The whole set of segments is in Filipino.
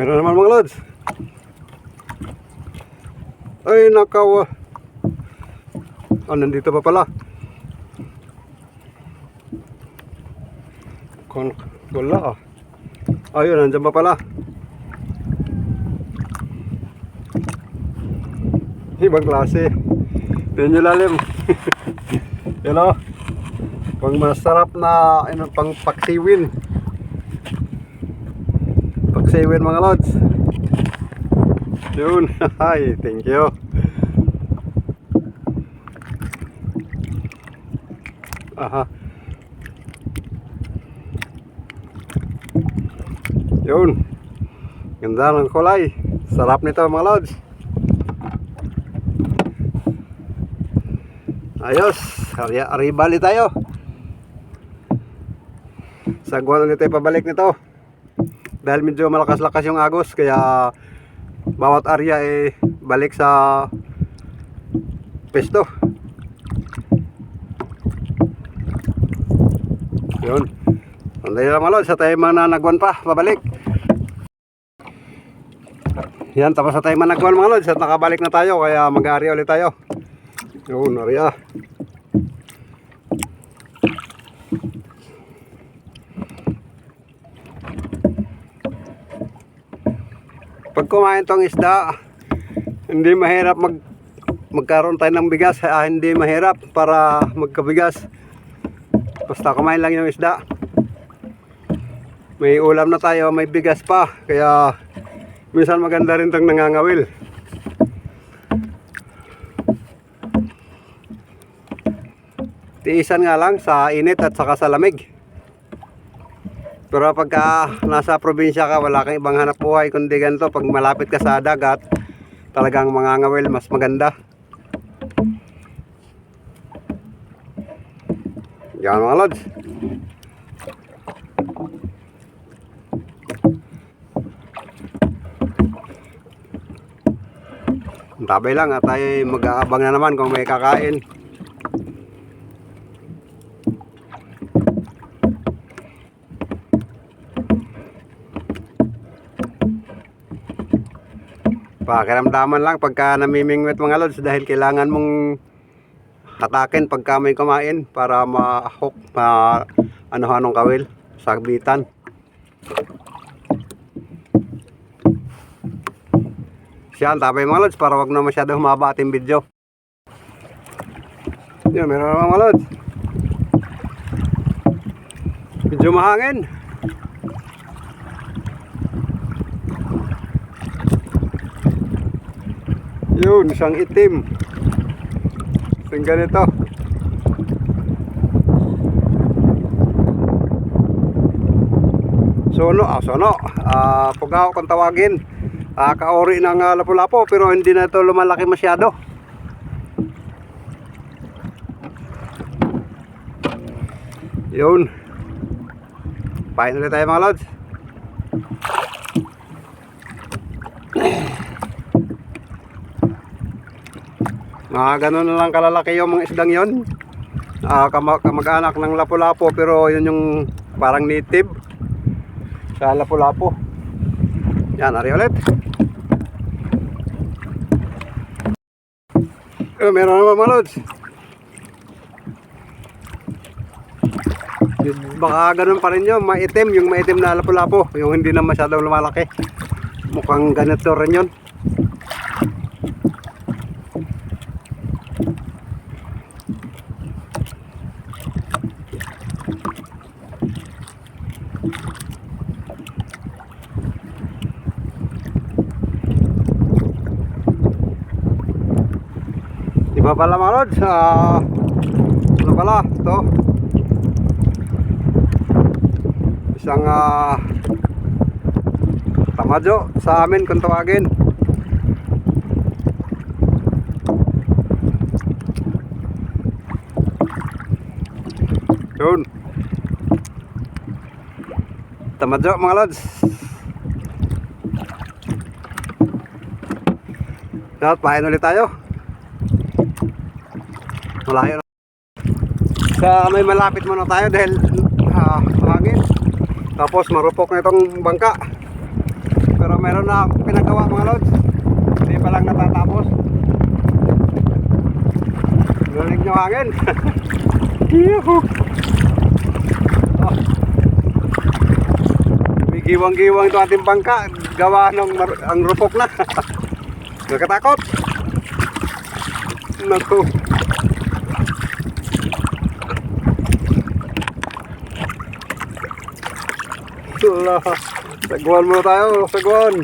Meron naman mga lods. Ay nakaw. Nandito pa pala. Wala. Ayun, nandiyan pa pala. Ibang klase. Yan yung lalim. Yan o. Pang masarap na pang paksiwin. Paksiwin mga lods. Yun. Hi, thank you. Aha. Yun. Ganda ng kulay. Sarap nito mga lods. Ayos. Aribali tayo. Sagwan ulit tayo pabalik nito. Dahil medyo malakas-lakas yung agos. Kaya bawat area balik sa pesto. Yun. Anday na mga lods. Sa tayo mananagwan pa. Pabalik. Yan. Tapos sa tayo managwan mga lods. At nakabalik na tayo. Kaya mag-area ulit tayo. Yun. Area. Pag kumain tong isda, hindi mahirap magkaroon tayo ng bigas. Hindi mahirap para magkabigas. Basta kumain lang yung isda. May ulam na tayo, may bigas pa. Kaya minsan maganda rin tong nangangawil. Tiisan nga lang sa init at saka sa lamig. Pero pagka nasa probinsya ka, wala kang ibang hanap buhay kundi ganito. Pag malapit ka sa dagat, talagang mangangawil, mas maganda. Yan mga lods. Tabay lang at tayo mag-aabang na naman kung may kakain. Pakiramdaman lang pagka namimingwit mga lods dahil kailangan mong hatakin pagka may kumain para ma-hook ano-anong kawil sa bitan. Siyan, tabay mga lods para wag na masyado humaba ating video. Yun, meron naman mga lods. Medyo mahangin. Yun, isang itim. Isang ganito. Sono. Pugaw kung tawagin. Kaori ng lapu-lapu pero hindi na ito lumalaki masyado. Yun. Pain ulit tayo mga lods. Ganun na lang kalalaki yung mga isdang yon. Kamag-anak ng lapu-lapu pero yun yung parang native sa lapu-lapu. Yan, ari ulit. Meron naman mga lods. Baka ganun pa rin yun, maitim, yung maitim na lapu-lapu, yung hindi na masyadong lumalaki. Mukhang ganito rin yun. Iba pala mga lods, ano pala ito, isang tamadyo sa amin kung tawagin. Yun, tamadyo mga lods. Dapat pahin ulit tayo. Malayo na. Sa may malapit muna tayo dahil hangin. Tapos marupok na itong bangka. Pero meron na akong pinagawa mga lods. Hindi pa lang natatapos. Narinig nyo hangin. Yuhu. Oh. May giwang-giwang ito ating bangka. Gawa ng ang rupok na. Nakatakot. Naku. Allah. Sagwan muna tayo, sagwan.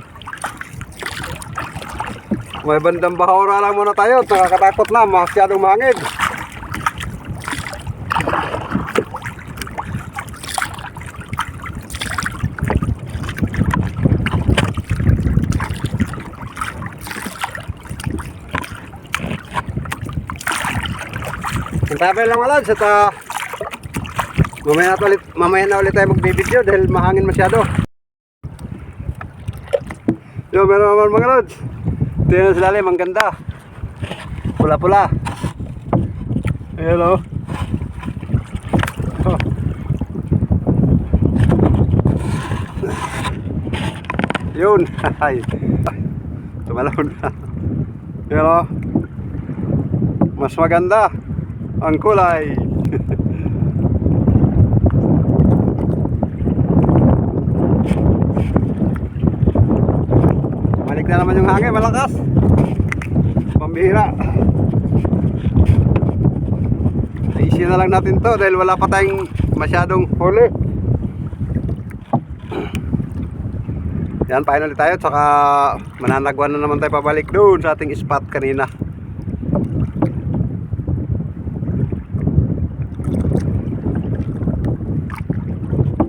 May bandang bahura lang muna tayo. Nakakatakot na, masyadong mahangin. Antabi lang mga lods at mamaya na ulit tayo magbibideo dahil mahangin masyado. Yo, meron naman mga lods. Tingnan sa lalim, ang ganda. Pula-pula. Ayan o. Oh. Yun. Ay. Tumalon na. Ayan o. Mas maganda ang kulay. Balik na naman yung hangin, malakas. Pambihira. Ayusin na lang natin to dahil wala pa tayong masyadong huli. Yan, pahin ulit tayo. Tsaka mananagwan na naman tayo pabalik doon sa ating spot kanina.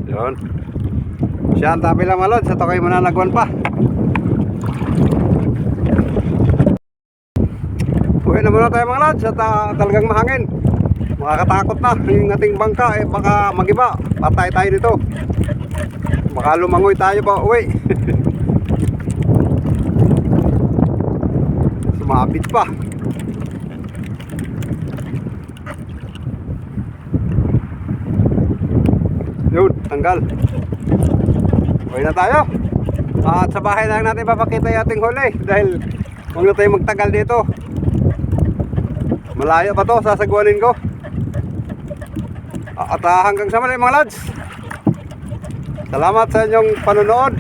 Yun. Siya, ang tabi lang malod. Sa to kayo mananagwan pa. Uwi na muna tayo mga lods at talagang mahangin. Makakatakot na yung ating bangka. Baka magiba. Patay tayo dito. Baka lumangoy tayo pa uwi. Sumabit pa. Yun, tanggal. Uwi na tayo. At sa bahay na lang natin papakita yung ating huli. Dahil huwag na tayo magtagal dito. Malayo pa to, sasagwanin ko. At hanggang sa muli mga lads. Salamat sa inyong panonood.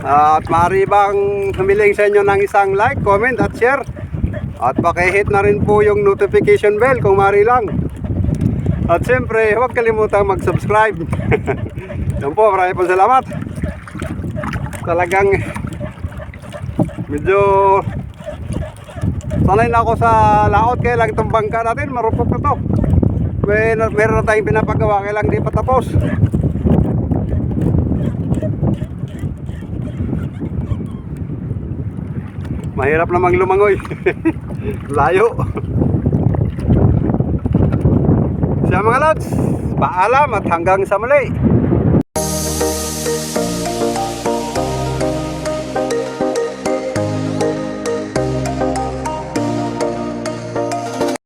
At maaari bang humiling sa inyo ng isang like, comment at share. At pakihit na rin po yung notification bell kung maaari lang. At siyempre huwag kalimutang mag-subscribe. Yan po, maraming po salamat. Talagang medyo sanay na ako sa laot, kaya lang itong bangka natin marupok na to. Meron na tayong pinapagawa, kaya lang di pa tapos. Mahirap namang lumangoy. Layo. Siya mga lods, paalam at hanggang sa muli.